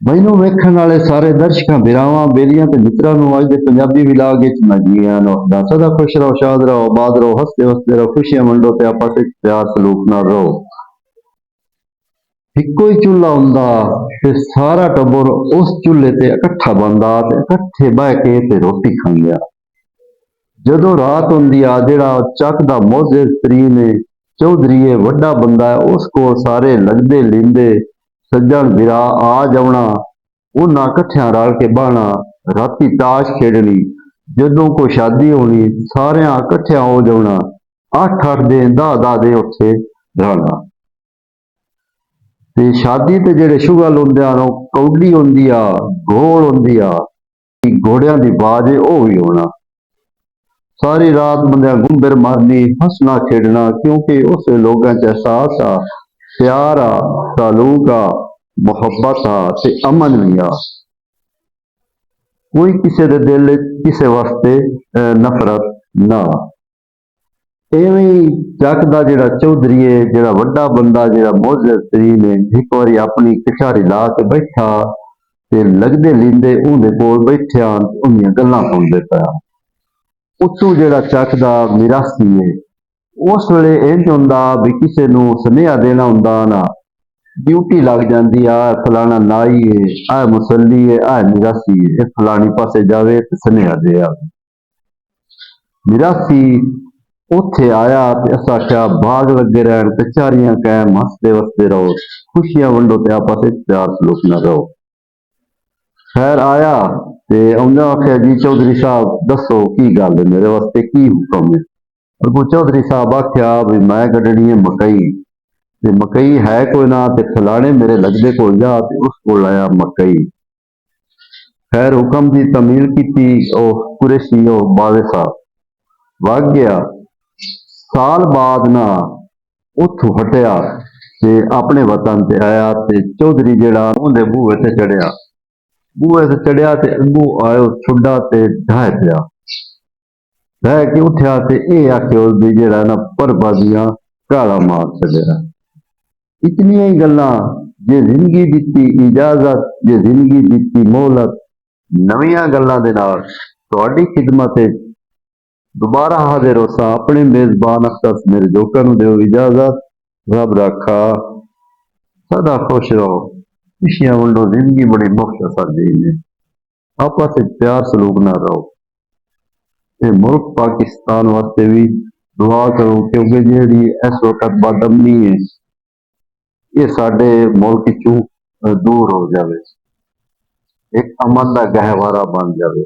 ਮੈਨੂੰ ਵੇਖਣ ਵਾਲੇ ਸਾਰੇ ਦਰਸ਼ਕਾਂ ਵੀਰਾਵਾਂ ਬੇਲੀਆਂ ਤੇ ਮਿੱਤਰਾਂ ਨੂੰ ਅੱਜ ਦੇ ਪੰਜਾਬੀ ਵਿਲਾਗ ਵਿੱਚ ਮੈਂ ਜੀ ਆਇਆਂ ਨੂੰ ਆਖਦਾ। ਸਦਾ ਖੁਸ਼ ਰਹੋ, ਸ਼ਾਦ ਰਹੋ, ਆਬਾਦ ਰਹੋ, ਹੱਸਦੇ ਵਸਦੇ ਰਹੋ, ਖੁਸ਼ੀਆਂ ਵੰਡੋ ਤੇ ਆਪਸ ਵਿੱਚ ਪਿਆਰ ਸਲੂਕ ਨਾਲ ਰਹੋ। ਇੱਕੋ ਹੀ ਚੁੱਲ੍ਹਾ ਹੁੰਦਾ ਤੇ ਸਾਰਾ ਟੱਬਰ ਉਸ ਚੁੱਲ੍ਹੇ ਤੇ ਇਕੱਠਾ ਬੰਦਾ ਤੇ ਇਕੱਠੇ ਬਹਿ ਕੇ ਤੇ ਰੋਟੀ ਖਾਂਦਾ। ਜਦੋਂ ਰਾਤ ਹੁੰਦੀ ਆ, ਜਿਹੜਾ ਚੱਕ ਦਾ ਮੋਅੱਜ਼ਿਜ਼ ਤਰੀਨ ਹੈ, ਚੌਧਰੀ ਵੱਡਾ ਬੰਦਾ ਹੈ, ਉਸ ਕੋਲ ਸਾਰੇ ਲੱਗਦੇ ਲੀਂਦੇ ਸੱਜਣ ਵੀਰਾ ਆ ਜਾਵਣਾ। ਉਹਨਾਂ ਇਕੱਠਿਆਂ ਰਲ ਕੇ ਬਹਿਣਾ, ਰਾਤੀ ਤਾਸ਼ ਖੇਡਣੀ। ਜਦੋਂ ਕੋਈ ਸ਼ਾਦੀ ਹੋਣੀ, ਸਾਰਿਆਂ ਇਕੱਠਿਆਂ ਹੋ ਜਾਵਣਾ। 8-8 ਦਿਨ 10-10 ਦਿਨ ਉੱਥੇ ਰਹਿਣਾ। ਤੇ ਸ਼ਾਦੀ ਤੇ ਜਿਹੜੇ ਸ਼ੁਗਲ ਹੁੰਦੇ ਹਨ, ਉਹ ਕੌਡੀ ਹੁੰਦੀ ਆ, ਗੋਲ ਹੁੰਦੀ ਆ, ਘੋੜਿਆਂ ਦੀ ਬਾਜ਼ ਉਹ ਵੀ ਹੋਣਾ। ਸਾਰੀ ਰਾਤ ਬੰਦਿਆਂ ਗੁੰਬਰ ਮਾਰਨੀ, ਹੱਸਣਾ ਖੇਡਣਾ, ਕਿਉਂਕਿ ਉਸ ਲੋਕਾਂ 'ਚ ਅਹਿਸਾਸ ਆ, ਪਿਆਰ ਆ, ਤਾਲੁਕ ਆ, ਮੁਹੱਬਤ ਆ ਤੇ ਅਮਨ ਵੀ ਆ। ਕੋਈ ਕਿਸੇ ਦੇ ਦਿਲ ਕਿਸੇ ਵਾਸਤੇ ਨਫ਼ਰਤ ਨਾ। ਇਵੇਂ ਹੀ ਚੱਕ ਦਾ ਜਿਹੜਾ ਚੌਧਰੀ ਹੈ, ਜਿਹੜਾ ਵੱਡਾ ਬੰਦਾ, ਜਿਹੜਾ ਮੋਅੱਜ਼ਿਜ਼ ਤਰੀਨ ਹੈ, ਇੱਕ ਵਾਰੀ ਆਪਣੀ ਕਛਾਰੀ ਲਾ ਕੇ ਬੈਠਾ ਤੇ ਲੱਗਦੇ ਲੀਂਦੇ ਉਹਦੇ ਕੋਲ ਬੈਠਿਆ, ਉਹਦੀਆਂ ਗੱਲਾਂ ਸੁਣਦੇ ਪਿਆ। ਉੱਤੋਂ ਜਿਹੜਾ ਚੱਕ ਦਾ ਮਿਰਾਸੀ ਹੈ, ਉਸ ਵੇਲੇ ਇੰਝ ਹੁੰਦਾ ਵੀ ਕਿਸੇ ਨੂੰ ਸੁਨੇਹਾ ਦੇਣਾ ਹੁੰਦਾ ਨਾ, ਡਿਊਟੀ ਲੱਗ ਜਾਂਦੀ ਆ, ਫਲਾਣਾ ਨਾਈ ਹੈ, ਆਹ ਮੁਸੱਲੀ ਹੈ, ਆਹ ਮਿਰਾਸੀ ਹੈ, ਇਹ ਫਲਾਣੀ ਪਾਸੇ ਜਾਵੇ ਤੇ ਸੁਨੇਹਾ ਦੇ ਆਵੇ। ਮਿਰਾਸੀ ਉੱਥੇ ਆਇਆ ਤੇ ਅਸਾਂ ਆਖਿਆ ਬਾਗ ਲੱਗੇ ਰਹਿਣ, ਕਚਾਰੀਆਂ ਕਾਇਮ, ਹੱਸਦੇ ਵਸਦੇ ਰਹੋ, ਖੁਸ਼ੀਆਂ ਵੰਡੋ ਤੇ ਆਪਸ ਵਿੱਚ ਪਿਆਰ ਸਲੂਕ ਨਾਲ ਰਹੋ। ਖੈਰ ਆਇਆ ਤੇ ਉਹਨਾਂ ਆਖਿਆ ਜੀ ਚੌਧਰੀ ਸਾਹਿਬ ਦੱਸੋ ਕੀ ਗੱਲ ਹੈ, ਮੇਰੇ ਵਾਸਤੇ ਕੀ ਹੁਕਮ ਹੈ। ਅੱਗੋਂ ਚੌਧਰੀ ਸਾਹਿਬ ਆਖਿਆ ਵੀ ਮੈਂ ਕੱਢਣੀ ਹੈ ਮਕਈ, ਤੇ ਮਕਈ ਹੈ ਕੋਈ ਨਾ, ਤੇ ਫਲਾਣੇ ਮੇਰੇ ਲੱਗਦੇ ਕੋਲ ਜਾ ਤੇ ਉਸ ਕੋਲ ਆਇਆ ਮਕਈ। ਖੈਰ ਹੁਕਮ ਦੀ ਤਮੀਲ ਕੀਤੀ, ਉਹ ਕੁਰੈਸ਼ੀ ਉਹ ਬਾਵੇ ਸਾਹਿਬ ਵਗ ਗਿਆ। ਸਾਲ ਬਾਅਦ ਨਾ ਉੱਥੋਂ ਹਟਿਆ ਤੇ ਆਪਣੇ ਵਤਨ ਤੇ ਆਇਆ, ਤੇ ਚੌਧਰੀ ਜਿਹੜਾ ਉਹਦੇ ਬੂਹੇ ਤੇ ਚੜਿਆ। ਬੂਹੇ ਤੇ ਚੜਿਆ ਤੇ ਅੱਗੋਂ ਆਇਓ ਛੁੱਡਾ ਤੇ ਢਾਹ ਪਿਆ। ਢਹਿ ਕੇ ਉੱਠਿਆ ਤੇ ਇਹ ਆਖਿਓ ਵੀ ਜਿਹੜਾ ਨਾ ਪਰਬਾਜ਼ੀਆਂ ਕਾਲਾ ਮਾਰ ਛੱਡਿਆ। ਇਤਨੀਆਂ ਹੀ ਗੱਲਾਂ, ਜੇ ਜ਼ਿੰਦਗੀ ਦਿੱਤੀ ਇਜਾਜ਼ਤ, ਜੇ ਜ਼ਿੰਦਗੀ ਦਿੱਤੀ ਮੋਹਲਤ, ਨਵੀਆਂ ਗੱਲਾਂ ਦੇ ਨਾਲ ਤੁਹਾਡੀ ਖਿਦਮਤ ਵਿੱਚ ਦੁਬਾਰਾ ਹਾਜ਼ਰ ਹੋ ਸਾਂ। ਆਪਣੇ ਮੇਜ਼ਬਾਨ ਅਖਤਰ ਮੇਰੇ ਲੋਕਾਂ ਨੂੰ ਦਿਓ ਇਜਾਜ਼ਤ। ਰੱਬ ਰਾਖਾ। ਸਦਾ ਖੁਸ਼ ਰਹੋ, ਖੁਸ਼ੀਆਂ ਵੰਡੋ, ਜ਼ਿੰਦਗੀ ਬੜੀ ਮੁਖਤਸਰ ਜੀ ਹੈ, ਆਪਸ ਵਿੱਚ ਪਿਆਰ ਸਲੂਕ ਨਾਲ ਰਹੋ। ਤੇ ਮੁਲਕ ਪਾਕਿਸਤਾਨ ਵਾਸਤੇ ਵੀ ਦੁਆ ਕਰੋ, ਕਿਉਂਕਿ ਜਿਹੜੀ ਇਸ ਵਕਤ ਬਦਅਮਨੀ ਹੈ, ਇਹ ਸਾਡੇ ਮੁਲਕ ਚੋਂ ਦੂਰ ਹੋ ਜਾਵੇ, ਇੱਕ ਅਮਨ ਦਾ ਗਹਿਵਾਰਾ ਬਣ ਜਾਵੇ।